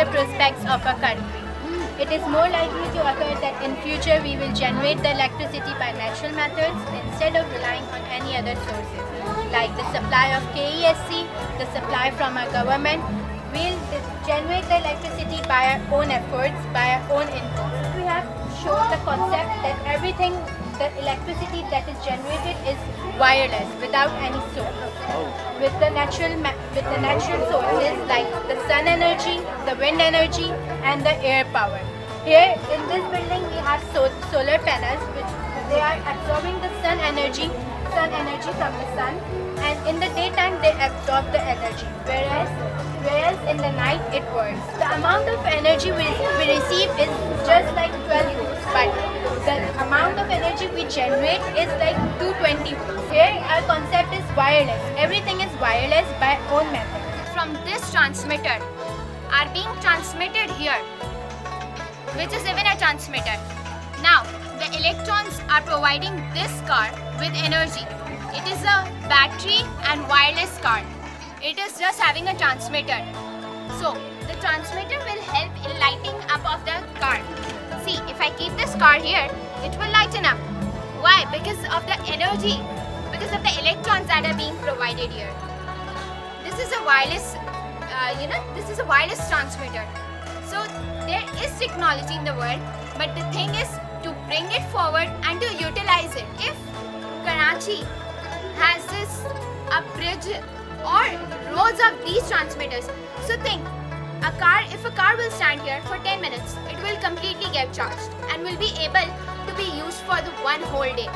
future prospects of a country. It is more likely to occur that in future we will generate the electricity by natural methods instead of relying on any other sources, like the supply of KESC, the supply from our government. We'll generate the electricity by our own efforts, by our own income. We have shown the concept that everything, the electricity that is generated is wireless, without any source. With the natural sources like the sun energy, the wind energy, and the air power. Here in this building we have solar panels, which they are absorbing the sun energy from the sun, and in the daytime they absorb the energy, whereas in the night it works. The amount of energy we receive is just like 12 volts, but the amount of energy we generate is like 220 volts. Here our concept is wireless. Everything is wireless by own method. From this transmitter are being transmitted here, which is even a transmitter. Now the electrons are providing this car with energy. It is a battery and wireless car. It is just having a transmitter. So the transmitter will help in lighting up of the car. See, if I keep this car here, it will lighten up. Why? Because of the energy, because of the electrons that are being provided here. This is a wireless, this is a wireless transmitter. So there is technology in the world, but the thing is to bring it forward and to utilize it. If Karachi has a bridge or rows of these transmitters, so think, if a car will stand here for 10 minutes, it will completely get charged and will be able to be used for the one whole day.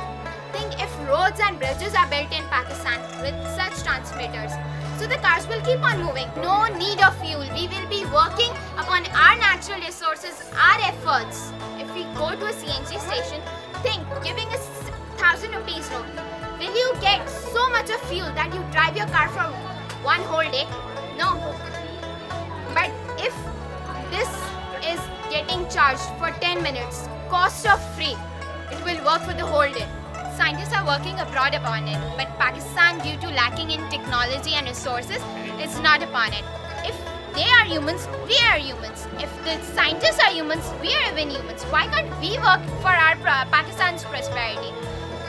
Think if roads and bridges are built in Pakistan with such transmitters, so the cars will keep on moving. No need of fuel. We will be working upon our natural resources, our efforts. If we go to a CNG station, think, giving a 1,000 rupees note, will you get so much of fuel that you drive your car for one whole day? No. But if this is getting charged for 10 minutes, cost of free, it will work for the whole day. Scientists are working abroad upon it, but Pakistan, due to lacking in technology and resources, is not upon it. If they are humans, we are humans. If the scientists are humans, we are even humans. Why can't we work for our Pakistan's prosperity?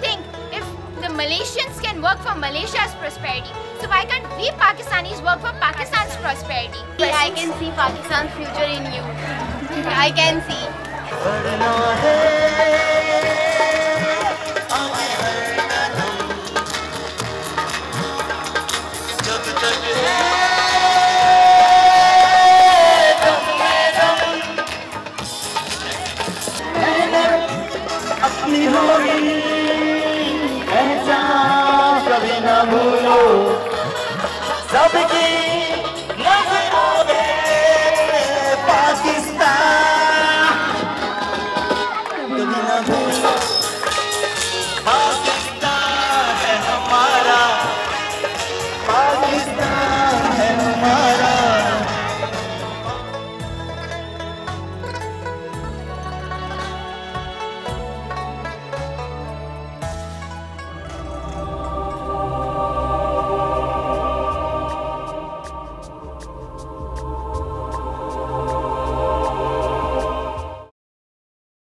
Think, if the Malaysians can work for Malaysia's prosperity, so why can't we Pakistanis work for Pakistan's prosperity? I can see Pakistan's future in you. I can see. अपनी होगी पहचान कभी न भूलो, सबकी नजरों में पाकिस्तान कभी न भूलो।